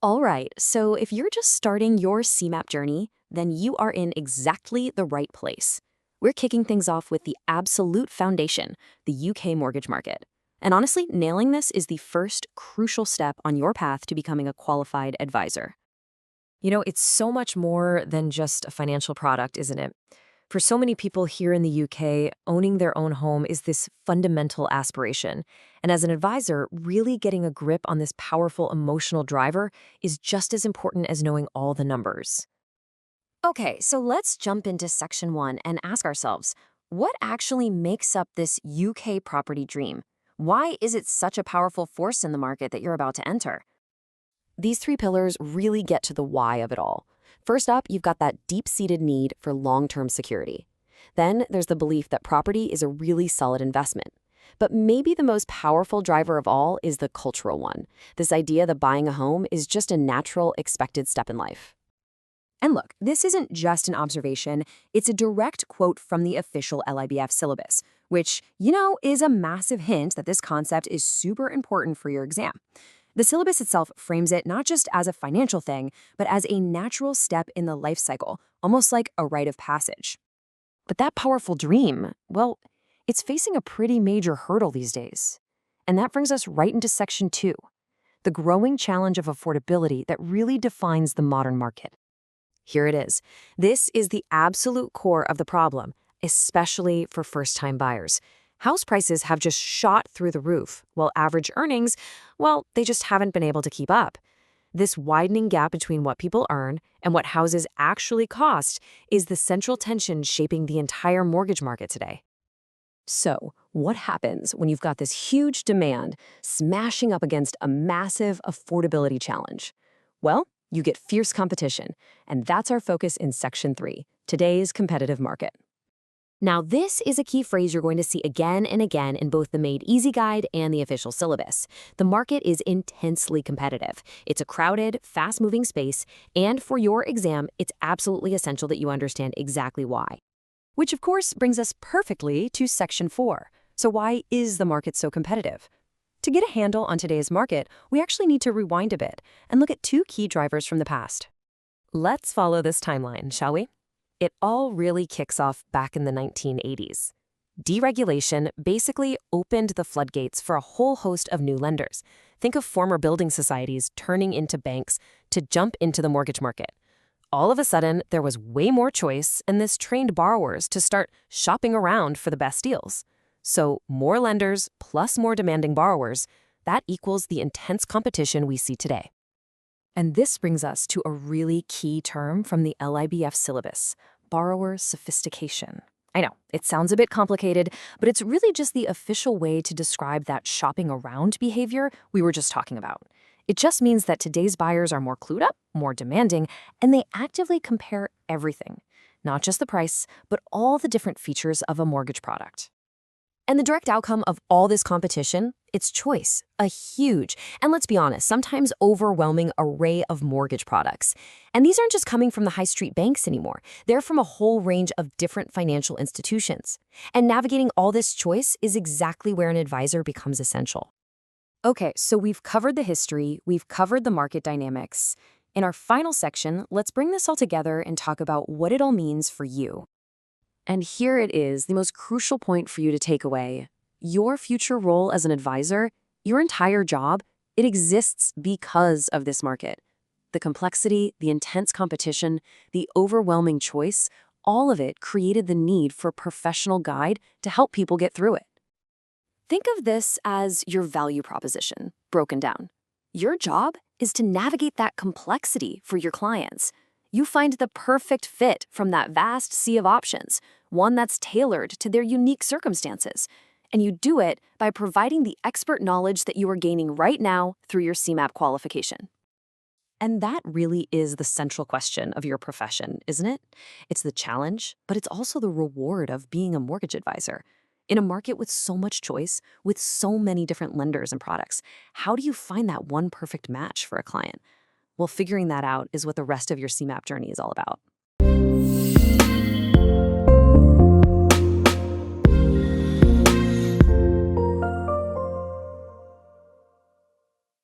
All right, so if you're just starting your CeMAP journey, then you are in exactly the right place. We're kicking things off with the absolute foundation, the UK mortgage market. And honestly, nailing this is the first crucial step on your path to becoming a qualified advisor. It's so much more than just a financial product, isn't it? For so many people here in the UK, owning their own home is this fundamental aspiration. And as an advisor, really getting a grip on this powerful emotional driver is just as important as knowing all the numbers. Okay, so let's jump into section one and ask ourselves, what actually makes up this UK property dream? Why is it such a powerful force in the market that you're about to enter? These three pillars really get to the why of it all. First up, you've got that deep-seated need for long-term security. Then there's the belief that property is a really solid investment. But maybe the most powerful driver of all is the cultural one, this idea that buying a home is just a natural, expected step in life. And look, this isn't just an observation, it's a direct quote from the official LIBF syllabus, which, is a massive hint that this concept is super important for your exam. The syllabus itself frames it not just as a financial thing, but as a natural step in the life cycle, almost like a rite of passage. But that powerful dream, well, it's facing a pretty major hurdle these days. And that brings us right into section two, the growing challenge of affordability that really defines the modern market. Here it is. This is the absolute core of the problem, especially for first-time buyers. House prices have just shot through the roof, while average earnings, well, they just haven't been able to keep up. This widening gap between what people earn and what houses actually cost is the central tension shaping the entire mortgage market today. So, what happens when you've got this huge demand smashing up against a massive affordability challenge? Well, you get fierce competition, and that's our focus in Section 3, today's competitive market. Now, this is a key phrase you're going to see again and again in both the Made Easy Guide and the official syllabus. The market is intensely competitive. It's a crowded, fast-moving space, and for your exam, it's absolutely essential that you understand exactly why. Which, of course, brings us perfectly to Section 4. So why is the market so competitive? To get a handle on today's market, we actually need to rewind a bit and look at two key drivers from the past. Let's follow this timeline, shall we? It all really kicks off back in the 1980s. Deregulation basically opened the floodgates for a whole host of new lenders. Think of former building societies turning into banks to jump into the mortgage market. All of a sudden, there was way more choice, and this trained borrowers to start shopping around for the best deals. So more lenders plus more demanding borrowers, that equals the intense competition we see today. And this brings us to a really key term from the LIBF syllabus, borrower sophistication. I know, it sounds a bit complicated, but it's really just the official way to describe that shopping around behavior we were just talking about. It just means that today's buyers are more clued up, more demanding, and they actively compare everything, not just the price, but all the different features of a mortgage product. And the direct outcome of all this competition, it's choice, a huge, and let's be honest, sometimes overwhelming array of mortgage products. And these aren't just coming from the high street banks anymore. They're from a whole range of different financial institutions. And navigating all this choice is exactly where an advisor becomes essential. Okay, so we've covered the history, we've covered the market dynamics. In our final section, let's bring this all together and talk about what it all means for you. And here it is, the most crucial point for you to take away. Your future role as an advisor, your entire job, it exists because of this market. The complexity, the intense competition, the overwhelming choice, all of it created the need for a professional guide to help people get through it. Think of this as your value proposition, broken down. Your job is to navigate that complexity for your clients. You find the perfect fit from that vast sea of options, one that's tailored to their unique circumstances. And you do it by providing the expert knowledge that you are gaining right now through your CeMAP qualification. And that really is the central question of your profession, isn't it? It's the challenge, but it's also the reward of being a mortgage advisor. In a market with so much choice, with so many different lenders and products, how do you find that one perfect match for a client? Well, figuring that out is what the rest of your CeMAP journey is all about.